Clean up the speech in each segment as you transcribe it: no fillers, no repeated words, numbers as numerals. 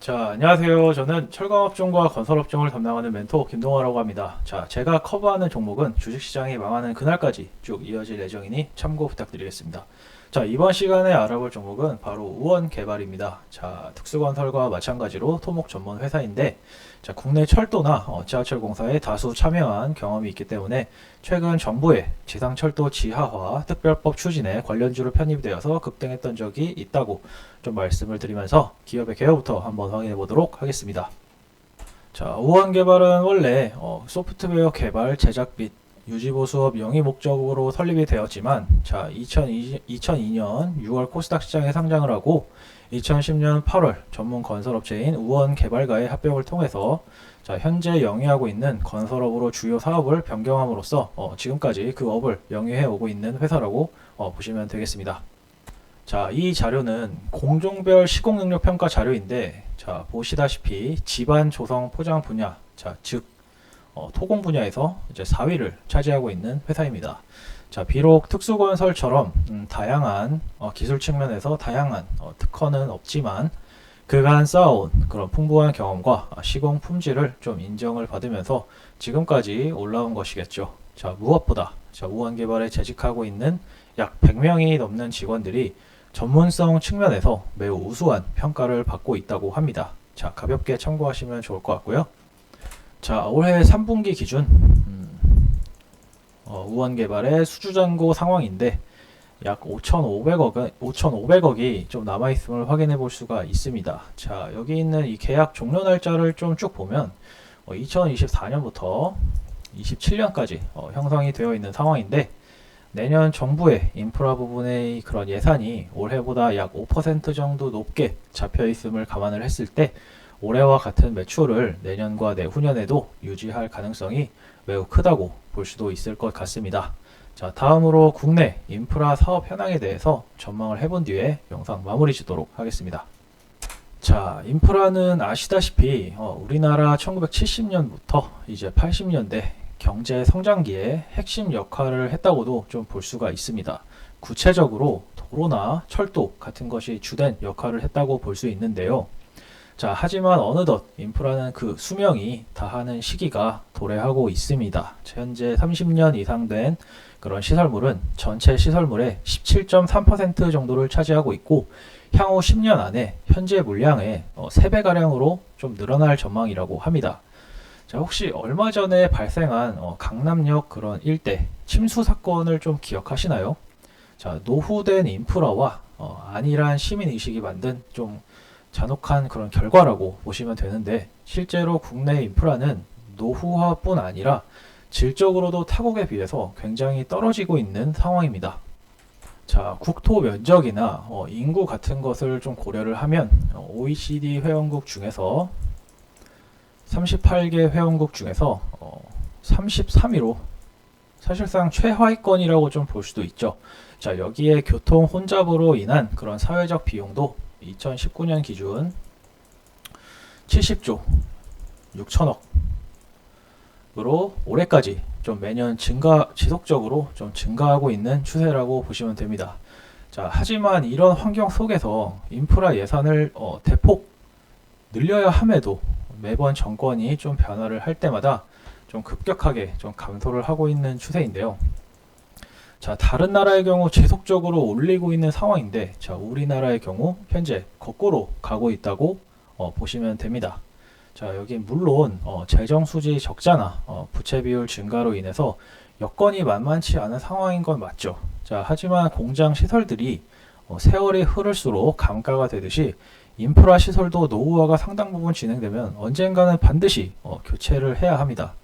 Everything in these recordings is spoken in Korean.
자, 안녕하세요. 저는 철강업종과 건설업종을 담당하는 멘토 김동화라고 합니다. 자, 제가 커버하는 종목은 주식시장이 망하는 그날까지 쭉 이어질 예정이니 참고 부탁드리겠습니다. 자, 이번 시간에 알아볼 종목은 바로 우원개발입니다. 자, 특수건설과 마찬가지로 토목 전문 회사인데, 자, 국내 철도나 지하철 공사에 다수 참여한 경험이 있기 때문에 최근 정부의 지상철도 지하화 특별법 추진에 관련주로 편입이 되어서 급등했던 적이 있다고 좀 말씀을 드리면서 기업의 개요부터 한번 확인해 보도록 하겠습니다. 자, 우원개발은 원래 소프트웨어 개발, 제작 및 유지보수업 영위 목적으로 설립이 되었지만, 자, 2002년 6월 코스닥 시장에 상장을 하고 2010년 8월 전문 건설업체인 우원개발과의 합병을 통해서 자, 현재 영위하고 있는 건설업으로 주요 사업을 변경함으로써 지금까지 그 업을 영위해 오고 있는 회사라고 보시면 되겠습니다. 자, 이 자료는 공종별 시공능력 평가 자료인데, 자, 보시다시피 집안 조성 포장 분야, 자, 즉 토공 분야에서 이제 4위를 차지하고 있는 회사입니다. 자, 비록 특수건설처럼 다양한 기술 측면에서 다양한 특허는 없지만 그간 쌓아온 그런 풍부한 경험과 시공 품질을 좀 인정을 받으면서 지금까지 올라온 것이겠죠. 자, 무엇보다 자, 우원개발에 재직하고 있는 약 100명이 넘는 직원들이 전문성 측면에서 매우 우수한 평가를 받고 있다고 합니다. 자, 가볍게 참고하시면 좋을 것 같고요. 자, 올해 3분기 기준 우원개발의 수주잔고 상황인데 약 5,500억이 좀 남아있음을 확인해 볼 수가 있습니다. 자, 여기 있는 이 계약 종료 날짜를 좀 쭉 보면 2024년부터 27년까지 형성이 되어 있는 상황인데, 내년 정부의 인프라 부분의 그런 예산이 올해보다 약 5% 정도 높게 잡혀 있음을 감안을 했을 때 올해와 같은 매출을 내년과 내후년에도 유지할 가능성이 매우 크다고 볼 수도 있을 것 같습니다. 자, 다음으로 국내 인프라 사업 현황에 대해서 전망을 해본 뒤에 영상 마무리 짓도록 하겠습니다. 자, 인프라는 아시다시피 우리나라 1970년부터 이제 80년대 경제 성장기에 핵심 역할을 했다고도 좀 볼 수가 있습니다. 구체적으로 도로나 철도 같은 것이 주된 역할을 했다고 볼 수 있는데요. 자, 하지만 어느덧 인프라는 그 수명이 다하는 시기가 도래하고 있습니다. 현재 30년 이상 된 그런 시설물은 전체 시설물의 17.3% 정도를 차지하고 있고, 향후 10년 안에 현재 물량의 3배가량으로 좀 늘어날 전망이라고 합니다. 자, 혹시 얼마 전에 발생한 강남역 그런 일대 침수 사건을 좀 기억하시나요? 자, 노후된 인프라와 안일한 시민의식이 만든 좀 잔혹한 그런 결과라고 보시면 되는데, 실제로 국내 인프라는 노후화뿐 아니라 질적으로도 타국에 비해서 굉장히 떨어지고 있는 상황입니다. 자, 국토 면적이나 인구 같은 것을 좀 고려를 하면 OECD 회원국 중에서 38개 회원국 중에서 33위로 사실상 최하위권이라고 좀 볼 수도 있죠. 자, 여기에 교통 혼잡으로 인한 그런 사회적 비용도 2019년 기준 70조 6천억으로 올해까지 좀 매년 지속적으로 좀 증가하고 있는 추세라고 보시면 됩니다. 자, 하지만 이런 환경 속에서 인프라 예산을 대폭 늘려야 함에도 매번 정권이 좀 변화를 할 때마다 좀 급격하게 좀 감소를 하고 있는 추세인데요. 자, 다른 나라의 경우 지속적으로 올리고 있는 상황인데, 자, 우리나라의 경우 현재 거꾸로 가고 있다고 보시면 됩니다. 자, 여기 물론 재정 수지 적자나 부채 비율 증가로 인해서 여건이 만만치 않은 상황인 건 맞죠. 자, 하지만 공장 시설들이 세월이 흐를수록 감가가 되듯이 인프라 시설도 노후화가 상당 부분 진행되면 언젠가는 반드시 교체를 해야 합니다.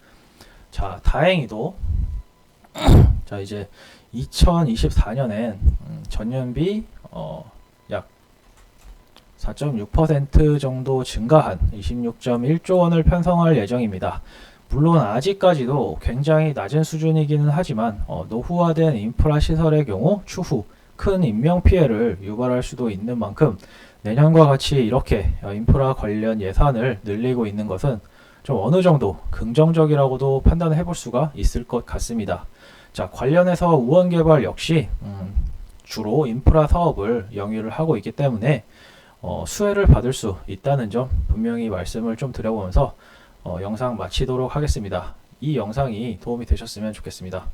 자, 다행히도 자, 이제 2024년엔 전년비 약 4.6% 정도 증가한 26.1조 원을 편성할 예정입니다. 물론 아직까지도 굉장히 낮은 수준이기는 하지만 노후화된 인프라 시설의 경우 추후 큰 인명피해를 유발할 수도 있는 만큼 내년과 같이 이렇게 인프라 관련 예산을 늘리고 있는 것은 좀 어느 정도 긍정적이라고도 판단해 볼 수가 있을 것 같습니다. 자, 관련해서 우원개발 역시 주로 인프라 사업을 영위를 하고 있기 때문에 수혜를 받을 수 있다는 점 분명히 말씀을 좀 드려보면서 영상 마치도록 하겠습니다. 이 영상이 도움이 되셨으면 좋겠습니다.